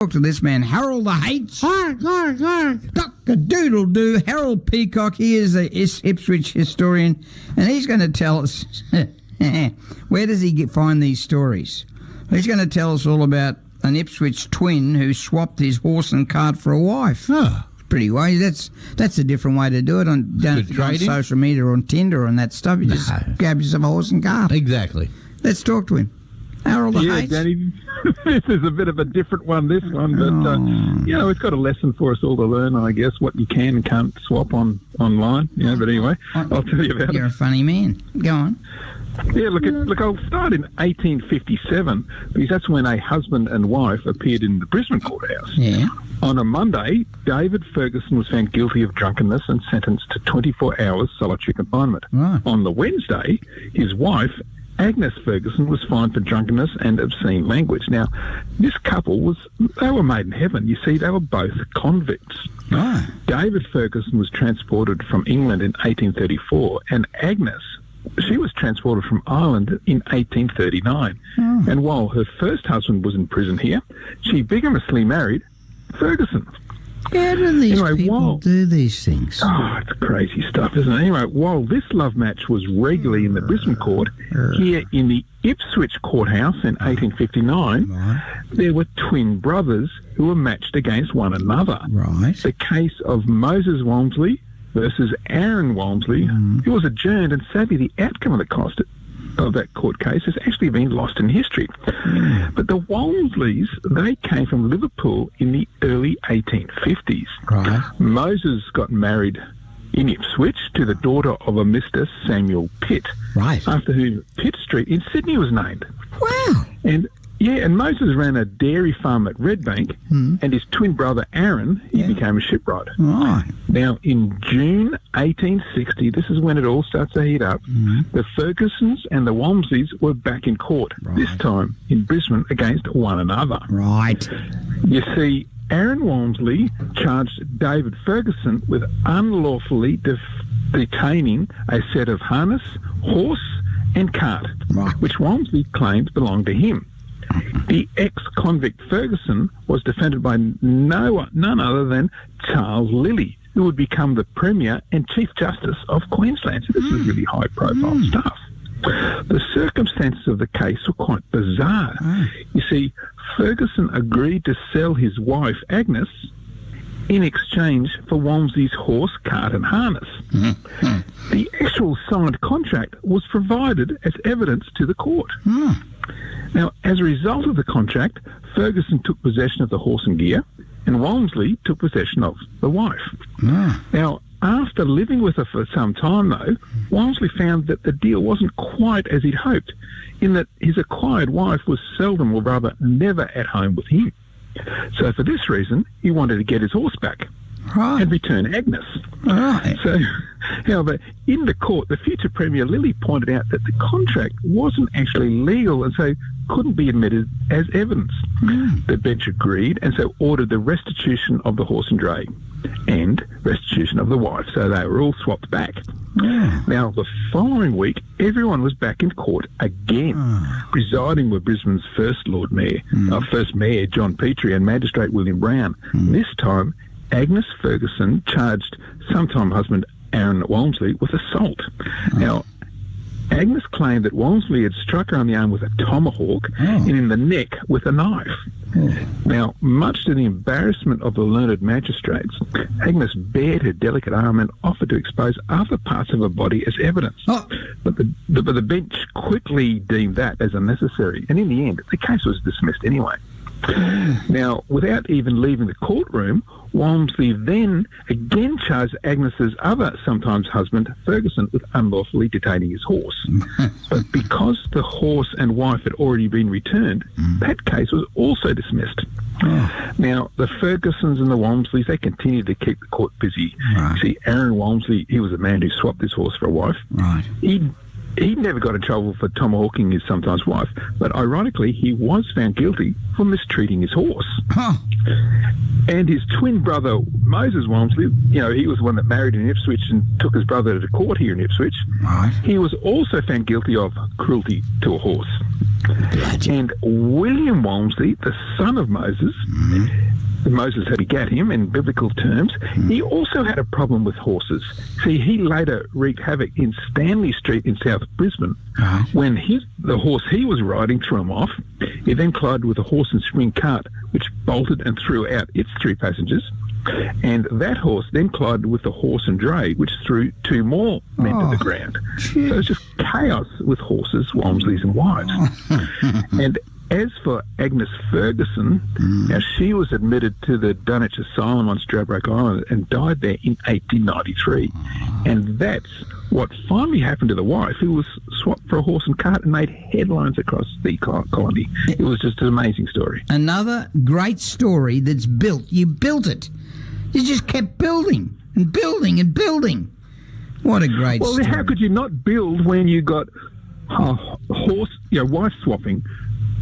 To this man, Harold the H. Cock-a-doodle-doo. Harold Peacock, he is a Ipswich historian, and he's going to tell us where does he find these stories. He's going to tell us all about an Ipswich twin who swapped his horse and cart for a wife. Oh. Pretty way. That's a different way to do it. Don't on social media or on Tinder or on that stuff. You just grab yourself a horse and cart. Exactly. Let's talk to him. Harold the H. Danny, this is a bit of a different one, this one, but, it's got a lesson for us all to learn, I guess, what you can and can't swap online, but anyway, I'll tell you about it. You're a funny man. Go on. Yeah, look, I'll start in 1857, because that's when a husband and wife appeared in the Brisbane courthouse. Yeah. On a Monday, David Ferguson was found guilty of drunkenness and sentenced to 24 hours solitary confinement. Right. On the Wednesday, his wife, Agnes Ferguson, was fined for drunkenness and obscene language. Now, this couple they were made in heaven. You see, they were both convicts. Right. David Ferguson was transported from England in 1834, and Agnes, she was transported from Ireland in 1839. Oh. And while her first husband was in prison here, she bigamously married Ferguson. How do these people do these things? Oh, it's crazy stuff, isn't it? Anyway, while this love match was regularly in the Brisbane court, here in the Ipswich courthouse in 1859, there were twin brothers who were matched against one another. Right. The case of Moses Walmsley versus Aaron Walmsley, it was adjourned, and sadly the outcome of that court case has actually been lost in history. But the Walmsleys, they came from Liverpool in the early 1850s. Right. Moses got married in Ipswich to the daughter of a Mr. Samuel Pitt, Right. after whom Pitt Street in Sydney was named. Wow. And Moses ran a dairy farm at Redbank, and his twin brother Aaron, he became a shipwright. Right. Now, in June 1860, this is when it all starts to heat up, the Fergusons and the Walmsleys were back in court, this time in Brisbane against one another. Right. You see, Aaron Walmsley charged David Ferguson with unlawfully detaining a set of harness, horse and cart, which Walmsley claimed belonged to him. The ex-convict Ferguson was defended by none other than Charles Lilly, who would become the Premier and Chief Justice of Queensland. So this is really high-profile stuff. The circumstances of the case were quite bizarre. You see, Ferguson agreed to sell his wife, Agnes, in exchange for Walmsley's horse, cart and harness. The actual signed contract was provided as evidence to the court. Now, as a result of the contract, Ferguson took possession of the horse and gear, and Walmsley took possession of the wife. Now, after living with her for some time, though, Walmsley found that the deal wasn't quite as he'd hoped, in that his acquired wife was seldom, or rather never, at home with him. So for this reason, he wanted to get his horse back and return Agnes. So, however, in the court, the future Premier Lilly pointed out that the contract wasn't actually legal and so couldn't be admitted as evidence. The bench agreed and so ordered the restitution of the horse and dray and restitution of the wife. So they were all swapped back. Now, the following week, everyone was back in court again. Presiding were Brisbane's first Mayor, John Petrie, and Magistrate William Brown. This time, Agnes Ferguson charged sometime husband Aaron Walmsley with assault. Now, Agnes claimed that Walmsley had struck her on the arm with a tomahawk and in the neck with a knife. Now, much to the embarrassment of the learned magistrates, Agnes bared her delicate arm and offered to expose other parts of her body as evidence. But the bench quickly deemed that as unnecessary, and in the end, the case was dismissed anyway. Now, without even leaving the courtroom, Walmsley then again charged Agnes's other sometimes husband, Ferguson, with unlawfully detaining his horse. But because the horse and wife had already been returned, that case was also dismissed. Now, the Fergusons and the Walmsleys, they continued to keep the court busy. See, Aaron Walmsley, he was a man who swapped his horse for a wife. He never got in trouble for tomahawking his sometimes wife, but ironically, he was found guilty for mistreating his horse. And his twin brother, Moses Walmsley, he was the one that married in Ipswich and took his brother to court here in Ipswich. He was also found guilty of cruelty to a horse. And William Walmsley, the son of Moses, Moses had begat him in biblical terms, he also had a problem with horses. See, he later wreaked havoc in Stanley Street in South Brisbane when the horse he was riding threw him off. He then collided with a horse and spring cart, which bolted and threw out its 3 passengers. And that horse then collided with the horse and dray, which threw 2 more men to the ground. Geez. So it's just chaos with horses, Walmsleys and wives. And as for Agnes Ferguson, now she was admitted to the Dunwich Asylum on Stradbroke Island and died there in 1893. And that's what finally happened to the wife, who was swapped for a horse and cart and made headlines across the colony. It was just an amazing story. Another great story that's built. You built it. You just kept building and building and building. What a great story. Well, how could you not build when you got horse, wife swapping,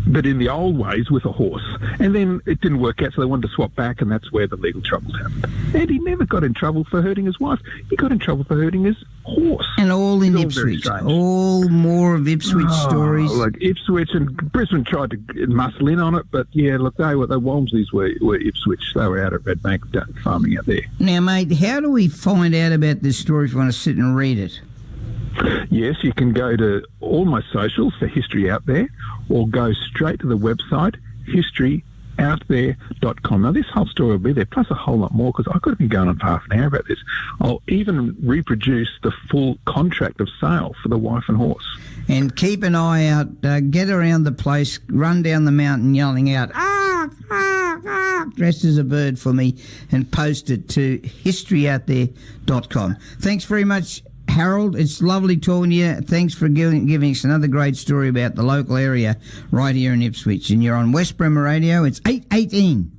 but in the old ways with a horse? And then it didn't work out, so they wanted to swap back, and that's where the legal troubles happened. And he never got in trouble for hurting his wife. He got in trouble for hurting his horse. And all in Ipswich. All more of Ipswich stories. Like Ipswich, and Brisbane tried to muscle in on it, but yeah, look, the Walmsleys were Ipswich. They were out at Redbank farming out there. Now, mate, how do we find out about this story if we want to sit and read it? Yes, you can go to all my socials for History Out There, or go straight to the website, historyouthere.com. Now, this whole story will be there, plus a whole lot more, because I could have been going on for half an hour about this. I'll even reproduce the full contract of sale for the wife and horse. And keep an eye out, get around the place, run down the mountain yelling out, dressed as a bird for me, and post it to historyouthere.com. Thanks very much, Harold. It's lovely talking to you. Thanks for giving us another great story about the local area right here in Ipswich. And you're on West Bremer Radio. It's 8:18.